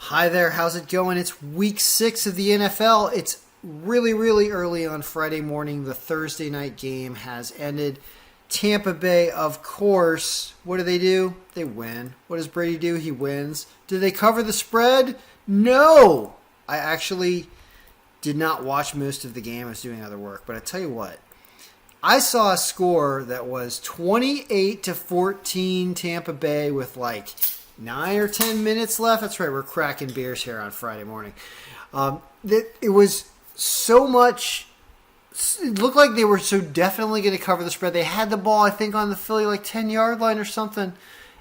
Hi there, how's it going? It's week 6 of the NFL. It's really early on Friday morning. The Thursday night game has ended. Tampa Bay, of course, what do? They win. What does Brady do? He wins. Do they cover the spread? No! I actually did not watch most of the game. I was doing other work. But I tell you what, I saw a score that was 28-14 Tampa Bay with like 9 or 10 minutes left. That's right, we're cracking beers here on Friday morning. It was so much. It looked like they were so definitely going to cover the spread. They had the ball, I think, on the Philly like 10-yard line or something,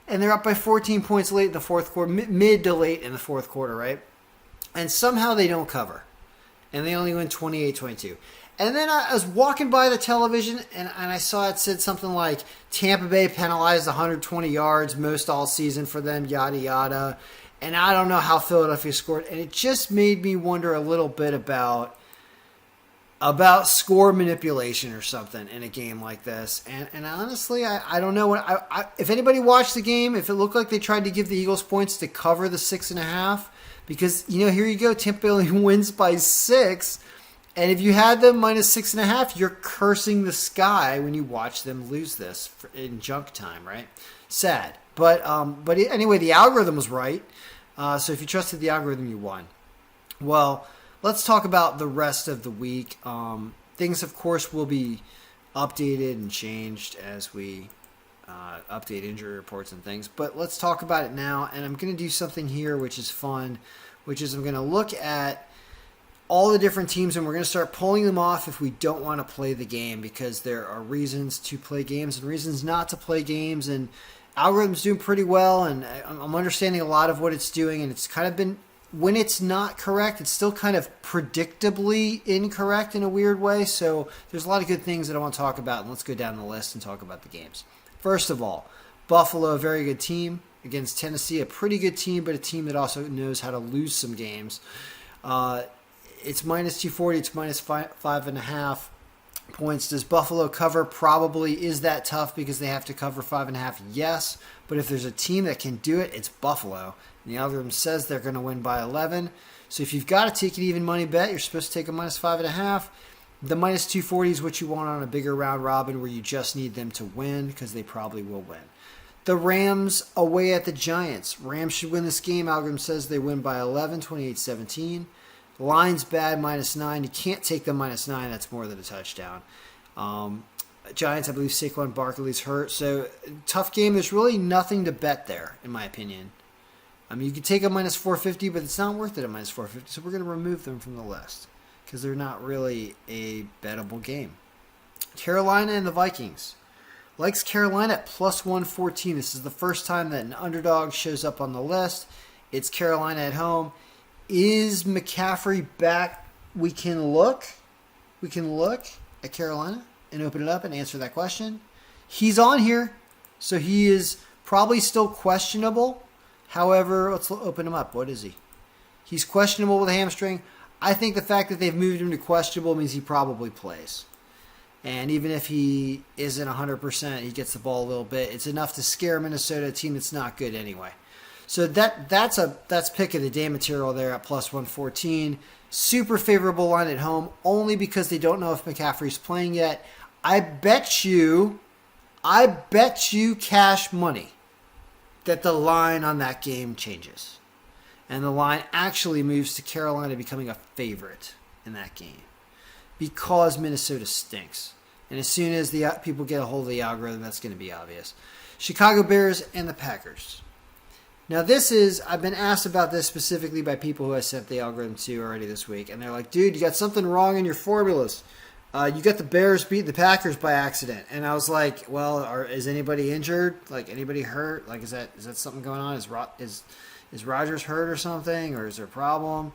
and they're up by 14 points late in the fourth quarter, mid to late in the fourth quarter, right? And somehow they don't cover, and they only win 28-22. And then I was walking by the television, and I saw it said something like Tampa Bay penalized 120 yards, most all season for them, yada, yada. And I don't know how Philadelphia scored. And it just made me wonder a little bit about score manipulation or something in a game like this. And honestly, I don't know. If anybody watched the game, if it looked like they tried to give the Eagles points to cover the 6.5, because, here you go, Tampa Bay only wins by 6. And if you had them minus 6.5, you're cursing the sky when you watch them lose this in junk time, right? Sad. But anyway, the algorithm was right. So if you trusted the algorithm, you won. Well, let's talk about the rest of the week. Things, of course, will be updated and changed as we update injury reports and things. But let's talk about it now. And I'm going to do something here which is fun, which is I'm going to look at all the different teams, and we're going to start pulling them off if we don't want to play the game, because there are reasons to play games and reasons not to play games, and algorithm's doing pretty well, and I'm understanding a lot of what it's doing, and it's kind of been, when it's not correct, it's still kind of predictably incorrect in a weird way, so there's a lot of good things that I want to talk about, and let's go down the list and talk about the games. First of all, Buffalo, a very good team against Tennessee, a pretty good team, but a team that also knows how to lose some games. It's minus 240. It's minus 5.5 points. Does Buffalo cover? Probably. Is that tough because they have to cover 5.5? Yes. But if there's a team that can do it, it's Buffalo. And the algorithm says they're going to win by 11. So if you've got to take an even money bet, you're supposed to take a minus 5.5. The minus 240 is what you want on a bigger round robin where you just need them to win, because they probably will win. The Rams away at the Giants. Rams should win this game. Algorithm says they win by 11, 28-17. Line's bad, minus 9. You can't take the minus 9. That's more than a touchdown. Giants, I believe Saquon Barkley's hurt. So, tough game. There's really nothing to bet there, in my opinion. I mean, you could take a minus 450, but it's not worth it at minus 450. So, we're going to remove them from the list because they're not really a bettable game. Carolina and the Vikings. Likes Carolina at plus 114. This is the first time that an underdog shows up on the list. It's Carolina at home. Is McCaffrey back? We can look at Carolina and open it up and answer that question. He's on here, so he is probably still questionable. However, let's open him up. What is he? He's questionable with a hamstring. I think the fact that they've moved him to questionable means he probably plays. And even if he isn't 100%, he gets the ball a little bit. It's enough to scare Minnesota, a team that's not good anyway. So that's pick of the day material there at plus 114. Super favorable line at home, only because they don't know if McCaffrey's playing yet. I bet you cash money that the line on that game changes. And the line actually moves to Carolina becoming a favorite in that game, because Minnesota stinks. And as soon as the people get a hold of the algorithm, that's going to be obvious. Chicago Bears and the Packers. Now I've been asked about this specifically by people who I sent the algorithm to already this week. And they're like, dude, you got something wrong in your formulas. You got the Bears beat the Packers by accident. And I was like, well, is anybody injured? Like, anybody hurt? Like, is that something going on? Is Rodgers hurt or something? Or is there a problem?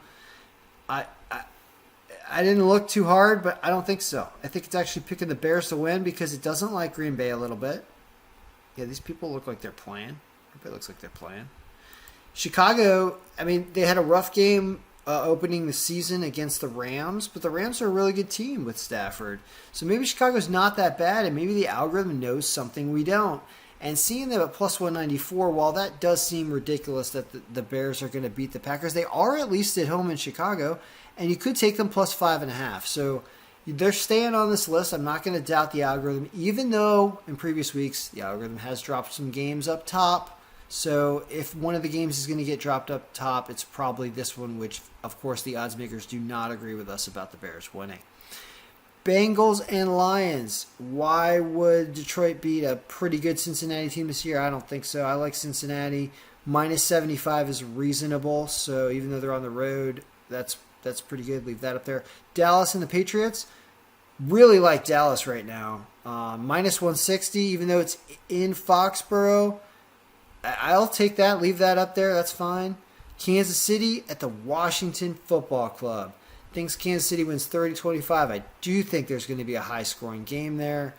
I didn't look too hard, but I don't think so. I think it's actually picking the Bears to win because it doesn't like Green Bay a little bit. Yeah, these people look like they're playing. Everybody looks like they're playing. Chicago, I mean, they had a rough game opening the season against the Rams, but the Rams are a really good team with Stafford. So maybe Chicago's not that bad, and maybe the algorithm knows something we don't. And seeing them at plus 194, while that does seem ridiculous that the Bears are going to beat the Packers, they are at least at home in Chicago, and you could take them plus 5.5. So they're staying on this list. I'm not going to doubt the algorithm, even though in previous weeks the algorithm has dropped some games up top. So if one of the games is going to get dropped up top, it's probably this one, which, of course, the odds makers do not agree with us about the Bears winning. Bengals and Lions. Why would Detroit beat a pretty good Cincinnati team this year? I don't think so. I like Cincinnati. Minus 75 is reasonable. So even though they're on the road, that's pretty good. Leave that up there. Dallas and the Patriots. Really like Dallas right now. Minus 160, even though it's in Foxborough. I'll take that. Leave that up there. That's fine. Kansas City at the Washington Football Club. Thinks Kansas City wins 30-25. I do think there's going to be a high-scoring game there.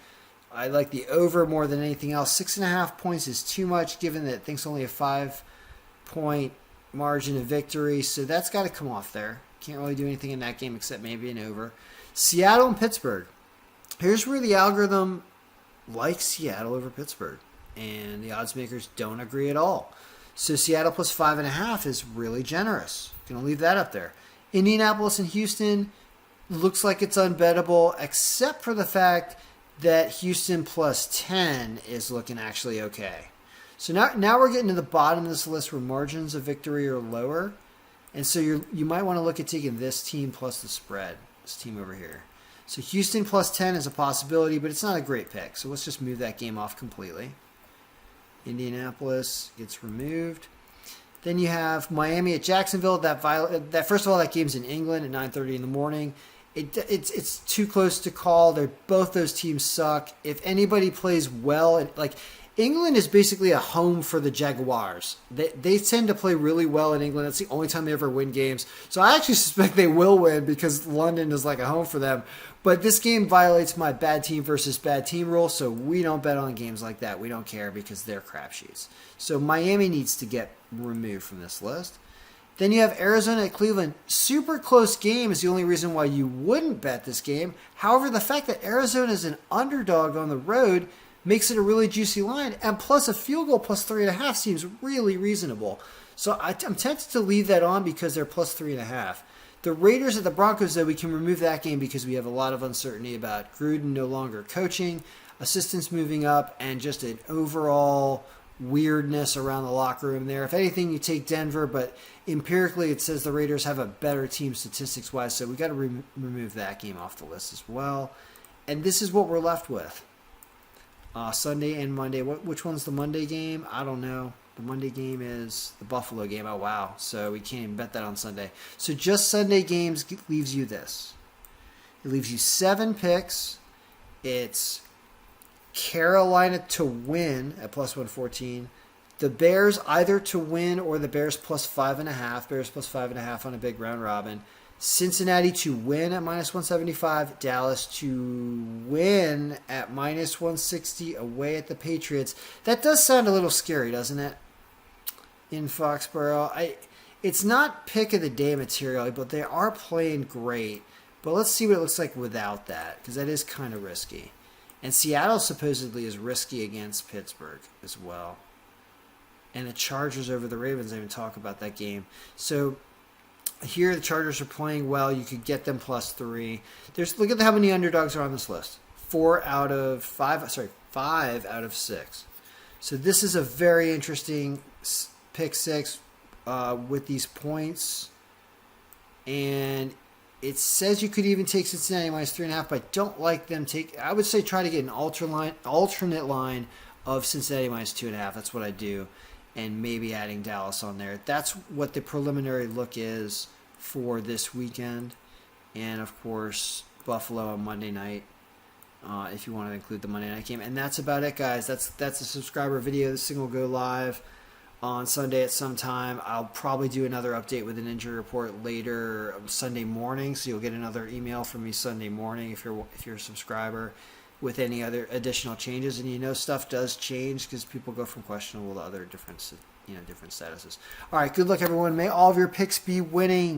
I like the over more than anything else. 6.5 points is too much, given that Think's only a 5-point margin of victory. So that's got to come off there. Can't really do anything in that game except maybe an over. Seattle and Pittsburgh. Here's where the algorithm likes Seattle over Pittsburgh, and the odds makers don't agree at all. So Seattle plus 5.5 is really generous. Going to leave that up there. Indianapolis and Houston looks like it's unbettable, except for the fact that Houston plus 10 is looking actually okay. So now we're getting to the bottom of this list where margins of victory are lower. And so you might want to look at taking this team plus the spread, this team over here. So Houston plus 10 is a possibility, but it's not a great pick. So let's just move that game off completely. Indianapolis gets removed. Then you have Miami at Jacksonville. That first of all, that game's in England at 9:30 in the morning. It's too close to call. Both those teams suck. If anybody plays well, like England is basically a home for the Jaguars. They tend to play really well in England. That's the only time they ever win games. So I actually suspect they will win because London is like a home for them. But this game violates my bad team versus bad team rule, so we don't bet on games like that. We don't care because they're crapshooters. So Miami needs to get removed from this list. Then you have Arizona at Cleveland. Super close game is the only reason why you wouldn't bet this game. However, the fact that Arizona is an underdog on the road makes it a really juicy line. And plus a field goal plus 3.5 seems really reasonable. So I'm tempted to leave that on because they're plus 3.5. The Raiders at the Broncos, though, we can remove that game because we have a lot of uncertainty about Gruden no longer coaching, assistants moving up, and just an overall weirdness around the locker room there. If anything, you take Denver, but empirically it says the Raiders have a better team statistics-wise, so we got to remove that game off the list as well. And this is what we're left with. Sunday and Monday. Which one's the Monday game? I don't know. The Monday game is the Buffalo game. Oh, wow. So we can't even bet that on Sunday. So just Sunday games leaves you this. It leaves you 7 picks. It's Carolina to win at plus 114. The Bears either to win or the Bears plus 5.5. Bears plus 5.5 on a big round robin. Cincinnati to win at minus 175. Dallas to win at minus 160 away at the Patriots. That does sound a little scary, doesn't it? In Foxborough. It's not pick of the day material, but they are playing great. But let's see what it looks like without that, because that is kind of risky. And Seattle supposedly is risky against Pittsburgh as well. And the Chargers over the Ravens, I didn't even talk about that game. So here the Chargers are playing well. You could get them plus 3. Look at how many underdogs are on this list. 5 out of 6. So this is a very interesting pick 6 with these points. And it says you could even take Cincinnati minus 3.5, but I don't like them I would say try to get an alternate line of Cincinnati minus 2.5. That's what I do. And maybe adding Dallas on there. That's what the preliminary look is for this weekend. And, of course, Buffalo on Monday night, if you want to include the Monday night game. And that's about it, guys. That's a subscriber video. This thing will go live on Sunday at some time. I'll probably do another update with an injury report later Sunday morning, so you'll get another email from me Sunday morning if you're a subscriber with any other additional changes. And stuff does change because people go from questionable to other different statuses. All right, good luck, everyone. May all of your picks be winning.